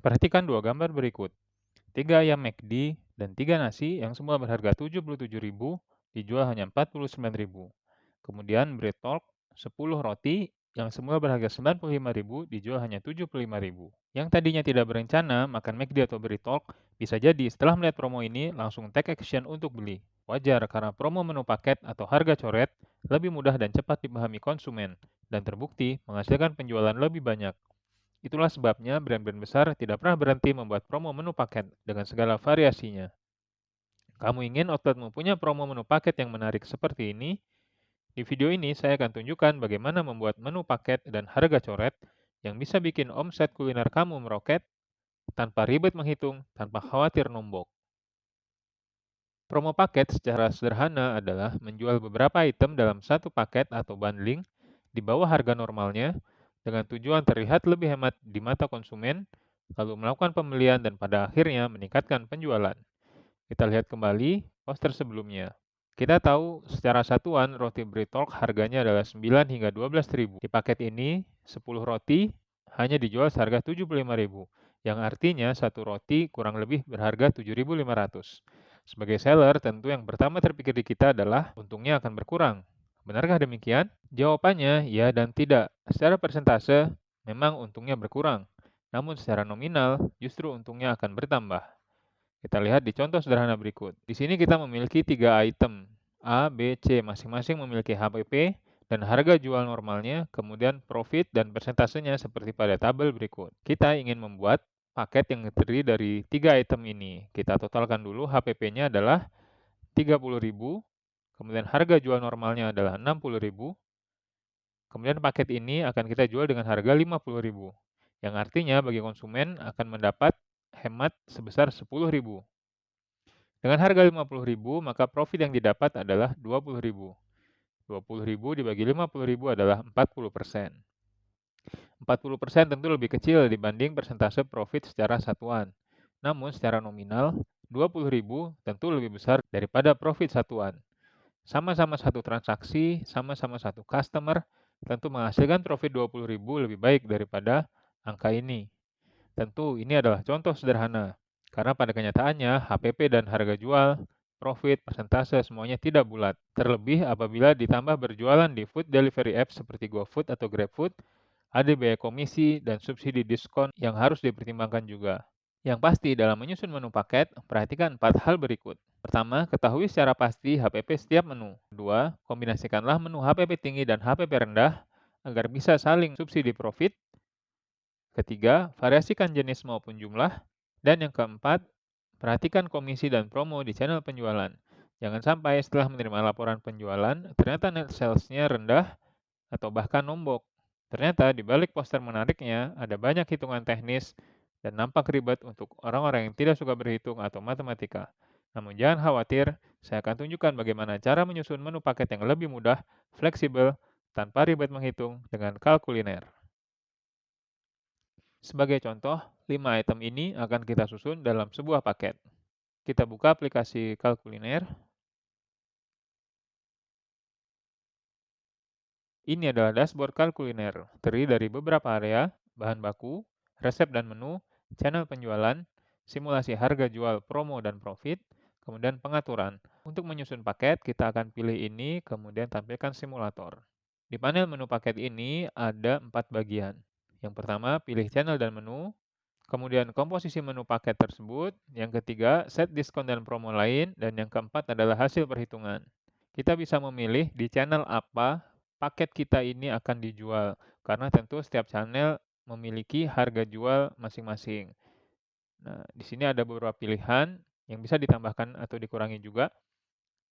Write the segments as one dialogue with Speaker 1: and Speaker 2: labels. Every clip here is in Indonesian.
Speaker 1: Perhatikan dua gambar berikut. 3 ayam McD dan 3 nasi yang semua berharga 77.000 dijual hanya 49.000. Kemudian Bread Talk 10 roti yang semua berharga 95.000 dijual hanya 75.000. Yang tadinya tidak berencana makan McD atau Bread Talk bisa jadi setelah melihat promo ini langsung take action untuk beli. Wajar karena promo menu paket atau harga coret lebih mudah dan cepat dipahami konsumen dan terbukti menghasilkan penjualan lebih banyak. Itulah sebabnya brand-brand besar tidak pernah berhenti membuat promo menu paket dengan segala variasinya. Kamu ingin outletmu punya promo menu paket yang menarik seperti ini? Di video ini saya akan tunjukkan bagaimana membuat menu paket dan harga coret yang bisa bikin omset kuliner kamu meroket tanpa ribet menghitung, tanpa khawatir nombok. Promo paket secara sederhana adalah menjual beberapa item dalam satu paket atau bundling di bawah harga normalnya dengan tujuan terlihat lebih hemat di mata konsumen, lalu melakukan pembelian dan pada akhirnya meningkatkan penjualan. Kita lihat kembali poster sebelumnya. Kita tahu secara satuan roti Bread Talk harganya adalah 9 hingga 12.000. Di paket ini 10 roti hanya dijual seharga 75.000, yang artinya satu roti kurang lebih berharga 7.500. Sebagai seller, tentu yang pertama terpikir di kita adalah untungnya akan berkurang. Benarkah demikian? Jawabannya ya dan tidak. Secara persentase, memang untungnya berkurang. Namun secara nominal, justru untungnya akan bertambah. Kita lihat di contoh sederhana berikut. Di sini kita memiliki 3 item, A, B, C, masing-masing memiliki HPP dan harga jual normalnya, kemudian profit dan persentasenya seperti pada tabel berikut. Kita ingin membuat paket yang terdiri dari 3 item ini. Kita totalkan dulu, HPP-nya adalah 30.000, kemudian harga jual normalnya adalah 60.000, kemudian paket ini akan kita jual dengan harga 50.000, yang artinya bagi konsumen akan mendapat hemat sebesar 10.000. Dengan harga 50.000, maka profit yang didapat adalah 20.000. 20.000 dibagi 50.000 adalah 40%. 40% tentu lebih kecil dibanding persentase profit secara satuan. Namun secara nominal, 20.000 tentu lebih besar daripada profit satuan. Sama-sama satu transaksi, sama-sama satu customer, tentu menghasilkan profit 20.000 lebih baik daripada angka ini. Tentu ini adalah contoh sederhana, karena pada kenyataannya HPP dan harga jual, profit, persentase semuanya tidak bulat. Terlebih apabila ditambah berjualan di food delivery apps seperti GoFood atau GrabFood, ada biaya komisi dan subsidi diskon yang harus dipertimbangkan juga. Yang pasti dalam menyusun menu paket, perhatikan 4 hal berikut. Pertama, ketahui secara pasti HPP setiap menu. Kedua, kombinasikanlah menu HPP tinggi dan HPP rendah agar bisa saling subsidi profit. Ketiga, variasikan jenis maupun jumlah. Dan yang keempat, perhatikan komisi dan promo di channel penjualan. Jangan sampai setelah menerima laporan penjualan, ternyata net sales-nya rendah atau bahkan nombok. Ternyata di balik poster menariknya ada banyak hitungan teknis dan nampak ribet untuk orang-orang yang tidak suka berhitung atau matematika. Namun jangan khawatir, saya akan tunjukkan bagaimana cara menyusun menu paket yang lebih mudah, fleksibel, tanpa ribet menghitung dengan kalkuliner. Sebagai contoh, 5 item ini akan kita susun dalam sebuah paket. Kita buka aplikasi Kalkuliner. Ini adalah dashboard Kalkuliner, terdiri dari beberapa area, bahan baku, resep dan menu, channel penjualan, simulasi harga jual, promo dan profit, kemudian pengaturan. Untuk menyusun paket, kita akan pilih ini, kemudian tampilkan simulator. Di panel menu paket ini ada 4 bagian. Yang pertama, pilih channel dan menu, kemudian komposisi menu paket tersebut, yang ketiga, set diskon dan promo lain, dan yang keempat adalah hasil perhitungan. Kita bisa memilih di channel apa paket kita ini akan dijual, karena tentu setiap channel memiliki harga jual masing-masing. Nah, di sini ada beberapa pilihan yang bisa ditambahkan atau dikurangi juga.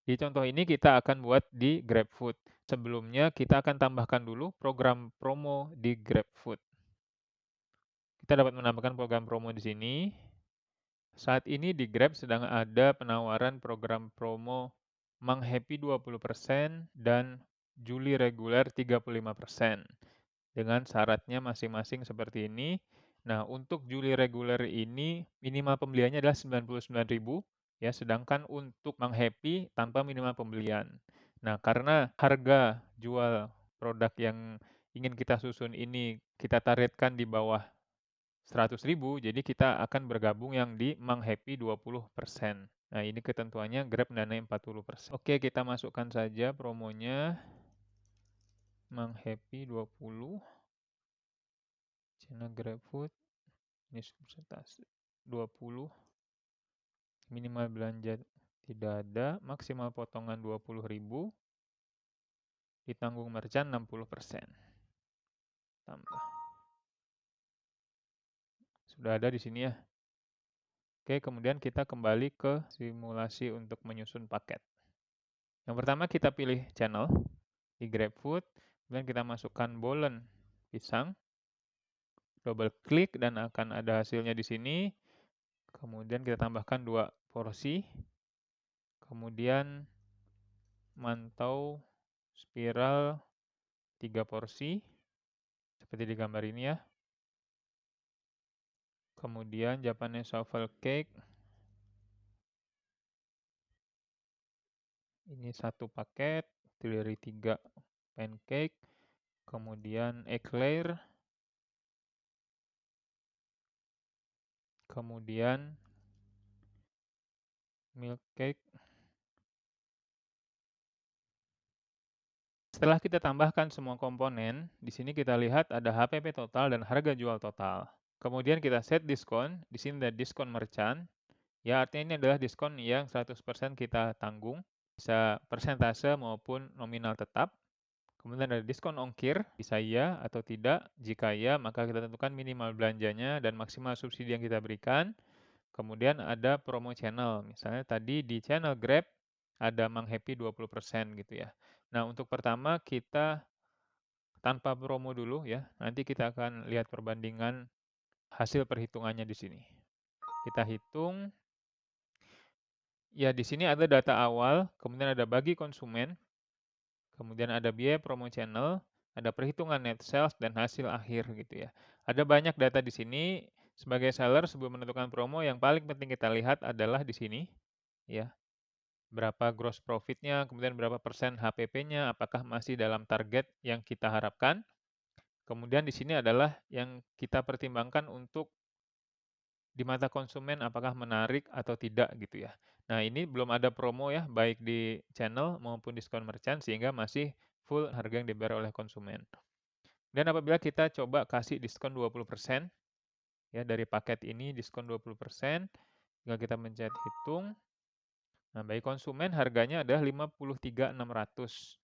Speaker 1: Di contoh ini kita akan buat di GrabFood. Sebelumnya kita akan tambahkan dulu program promo di GrabFood. Kita dapat menambahkan program promo di sini. Saat ini di Grab sedang ada penawaran program promo Mang Happy 20% dan Juli reguler 35%. Dengan syaratnya masing-masing seperti ini. Nah, untuk Juli reguler ini minimal pembeliannya adalah 99.000 ya, sedangkan untuk Mang Happy tanpa minimal pembelian. Nah, karena harga jual produk yang ingin kita susun ini kita targetkan di bawah 100.000, jadi kita akan bergabung yang di Mang Happy 20%. Nah, ini ketentuannya Grab mendanai 40%. Oke, kita masukkan saja promonya. Mang Happy 20. Channel GrabFood. Ini persentase 20. Minimal belanja tidak ada. Maksimal potongan 20.000. Ditanggung merchant 60%. Tambah. Sudah ada di sini ya. Oke, kemudian kita kembali ke simulasi untuk menyusun paket. Yang pertama kita pilih channel di GrabFood, kemudian kita masukkan bolen pisang, double klik dan akan ada hasilnya di sini. Kemudian kita tambahkan 2 porsi. Kemudian mantau spiral 3 porsi, seperti di gambar ini ya. Kemudian Japanese waffle cake. Ini 1 paket, dari 3 pancake. Kemudian eclair. Kemudian milk cake. Setelah kita tambahkan semua komponen, di sini kita lihat ada HPP total dan harga jual total. Kemudian kita set diskon, di sini ada diskon merchant. Ya, artinya ini adalah diskon yang 100% kita tanggung, bisa persentase maupun nominal tetap. Kemudian ada diskon ongkir, bisa iya atau tidak. Jika iya, maka kita tentukan minimal belanjanya dan maksimal subsidi yang kita berikan. Kemudian ada promo channel, misalnya tadi di channel Grab ada Mang Happy 20% gitu ya. Nah, untuk pertama kita tanpa promo dulu ya, nanti kita akan lihat perbandingan hasil perhitungannya di sini. Kita hitung, ya di sini ada data awal, kemudian ada bagi konsumen, kemudian ada biaya promo channel, ada perhitungan net sales, dan hasil akhir gitu ya. Ada banyak data di sini. Sebagai seller, sebelum menentukan promo, yang paling penting kita lihat adalah di sini, ya. Berapa gross profit-nya, kemudian berapa persen HPP-nya, apakah masih dalam target yang kita harapkan. Kemudian di sini adalah yang kita pertimbangkan untuk di mata konsumen apakah menarik atau tidak gitu ya. Nah, ini belum ada promo ya, baik di channel maupun diskon merchant, sehingga masih full harga yang dibayar oleh konsumen. Dan apabila kita coba kasih diskon 20%, ya dari paket ini diskon 20%, tinggal kita mencet hitung. Nah, bagi konsumen harganya adalah 53.600.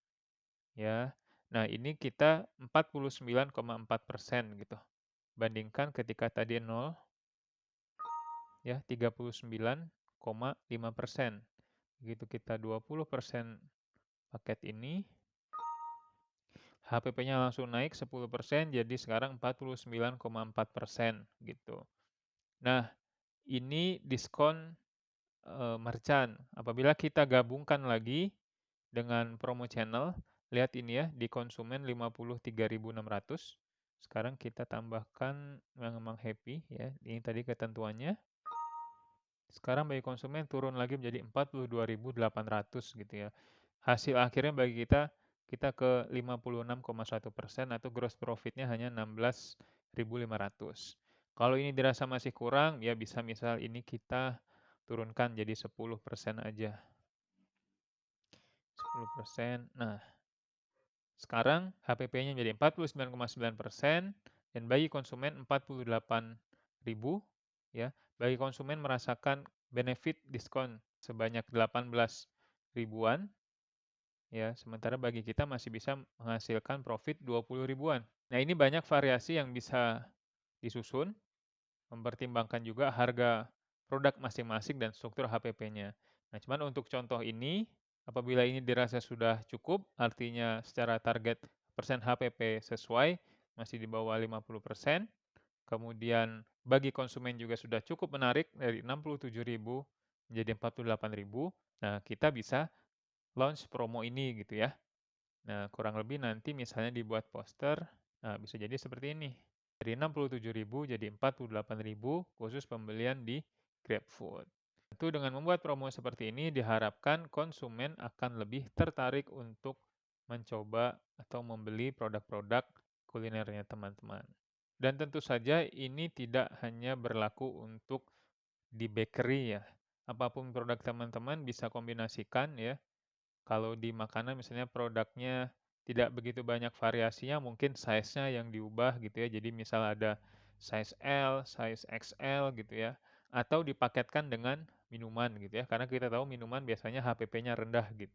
Speaker 1: Ya. Nah, ini kita 49,4% gitu. Bandingkan ketika tadi 0, ya 39,5%. Begitu kita 20% paket ini, HPP-nya langsung naik 10%, jadi sekarang 49,4% gitu. Nah, ini diskon merchant. Apabila kita gabungkan lagi dengan promo channel, lihat ini ya, di konsumen 53.600. Sekarang kita tambahkan yang memang happy ya. Ini tadi ketentuannya. Sekarang bagi konsumen turun lagi menjadi 42.800 gitu ya. Hasil akhirnya bagi kita ke 56,1% atau gross profitnya hanya 16.500. Kalau ini dirasa masih kurang, ya bisa misal ini kita turunkan jadi 10% aja. 10%. Nah, sekarang HPP-nya menjadi 49,9% dan bagi konsumen 48.000 ya. Bagi konsumen merasakan benefit diskon sebanyak 18 ribuan ya, sementara bagi kita masih bisa menghasilkan profit 20 ribuan. Nah, ini banyak variasi yang bisa disusun, mempertimbangkan juga harga produk masing-masing dan struktur HPP-nya. Nah, cuman untuk contoh ini, apabila ini dirasa sudah cukup, artinya secara target persen HPP sesuai, masih di bawah 50%, kemudian bagi konsumen juga sudah cukup menarik dari 67.000 menjadi 48.000, nah kita bisa launch promo ini gitu ya. Nah, kurang lebih nanti misalnya dibuat poster, nah bisa jadi seperti ini. Dari 67.000 jadi 48.000 khusus pembelian di GrabFood. Tentu dengan membuat promo seperti ini diharapkan konsumen akan lebih tertarik untuk mencoba atau membeli produk-produk kulinernya teman-teman. Dan tentu saja ini tidak hanya berlaku untuk di bakery ya. Apapun produk teman-teman bisa kombinasikan ya. Kalau di makanan misalnya produknya tidak begitu banyak variasinya, mungkin size-nya yang diubah gitu ya. Jadi misal ada size L, size XL gitu ya. Atau dipaketkan dengan minuman gitu ya. Karena kita tahu minuman biasanya HPP-nya rendah gitu.